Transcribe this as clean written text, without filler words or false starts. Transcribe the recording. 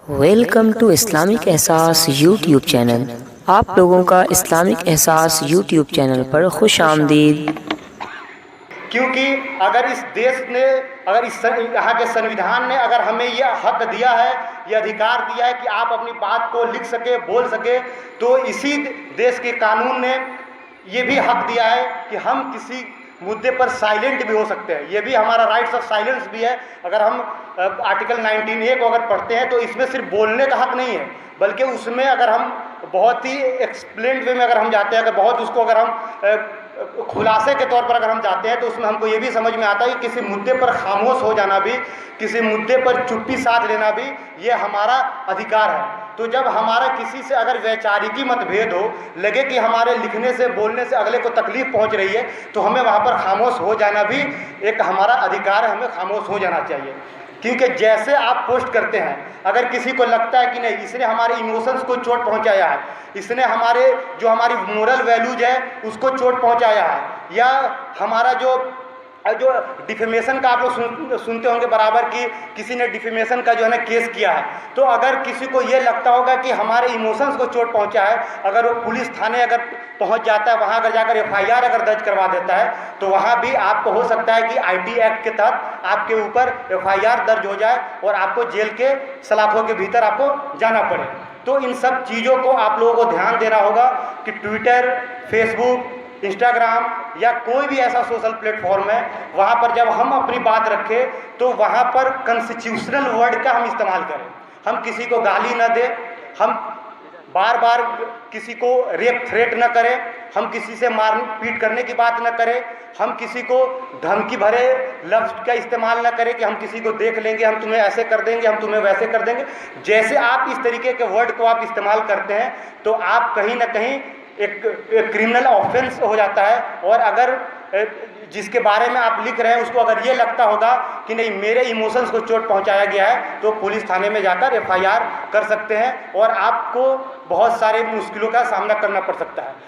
Welcome to Islamic एहसास YouTube channel. आप लोगों का इस्लामिक एहसास यूट्यूब चैनल पर खुश आमदीद। क्योंकि अगर इस देश ने, अगर इस यहाँ के संविधान ने अगर हमें यह हक दिया है, ये अधिकार दिया है कि आप अपनी बात को लिख सके, बोल सके, तो इसी देश के कानून ने ये भी हक दिया है कि हम किसी मुद्दे पर साइलेंट भी हो सकते हैं। ये भी हमारा राइट्स ऑफ साइलेंस भी है। अगर हम आर्टिकल 19A को अगर पढ़ते हैं तो इसमें सिर्फ बोलने का हक नहीं है, बल्कि उसमें अगर हम बहुत ही एक्सप्लेन्ड वे में अगर हम जाते हैं, अगर बहुत उसको अगर हम खुलासे के तौर पर अगर हम जाते हैं, तो उसमें हमको ये भी समझ में आता है कि किसी मुद्दे पर खामोश हो जाना भी, किसी मुद्दे पर चुप्पी साध लेना भी, ये हमारा अधिकार है। तो जब हमारा किसी से अगर वैचारिकी मतभेद हो, लगे कि हमारे लिखने से, बोलने से अगले को तकलीफ पहुंच रही है, तो हमें वहाँ पर खामोश हो जाना भी एक हमारा अधिकार है, हमें खामोश हो जाना चाहिए। क्योंकि जैसे आप पोस्ट करते हैं, अगर किसी को लगता है कि नहीं, इसने हमारे इमोशंस को चोट पहुंचाया है, इसने हमारे जो हमारी मोरल वैल्यूज है उसको चोट पहुंचाया है, या हमारा जो डिफेमेशन का आप लोग सुनते होंगे बराबर कि किसी ने डिफेमेशन का जो है ना केस किया है, तो अगर किसी को ये लगता होगा कि हमारे इमोशंस को चोट पहुंचा है, अगर वो पुलिस थाने अगर पहुंच जाता है, वहाँ अगर जाकर FIR अगर दर्ज करवा देता है, तो वहाँ भी आपको हो सकता है कि IT एक्ट के तहत आपके ऊपर FIR दर्ज हो जाए और आपको जेल के सलाखों के भीतर आपको जाना पड़े। तो इन सब चीज़ों को आप लोगों को ध्यान देना होगा कि ट्विटर, फेसबुक, इंस्टाग्राम या कोई भी ऐसा सोशल प्लेटफॉर्म है, वहाँ पर जब हम अपनी बात रखें तो वहाँ पर कॉन्स्टिट्यूशनल वर्ड का हम इस्तेमाल करें। हम किसी को गाली न दें, हम बार बार किसी को रेप थ्रेट न करें, हम किसी से मार पीट करने की बात न करें, हम किसी को धमकी भरे लफ्ज़ का इस्तेमाल न करें कि हम किसी को देख लेंगे, हम तुम्हें ऐसे कर देंगे, हम तुम्हें वैसे कर देंगे। जैसे आप इस तरीके के वर्ड को आप इस्तेमाल करते हैं, तो आप कहीं ना कहीं एक क्रिमिनल ऑफेंस हो जाता है। और अगर जिसके बारे में आप लिख रहे हैं उसको अगर ये लगता होगा कि नहीं, मेरे इमोशंस को चोट पहुंचाया गया है, तो पुलिस थाने में जाकर FIR कर सकते हैं और आपको बहुत सारे मुश्किलों का सामना करना पड़ सकता है।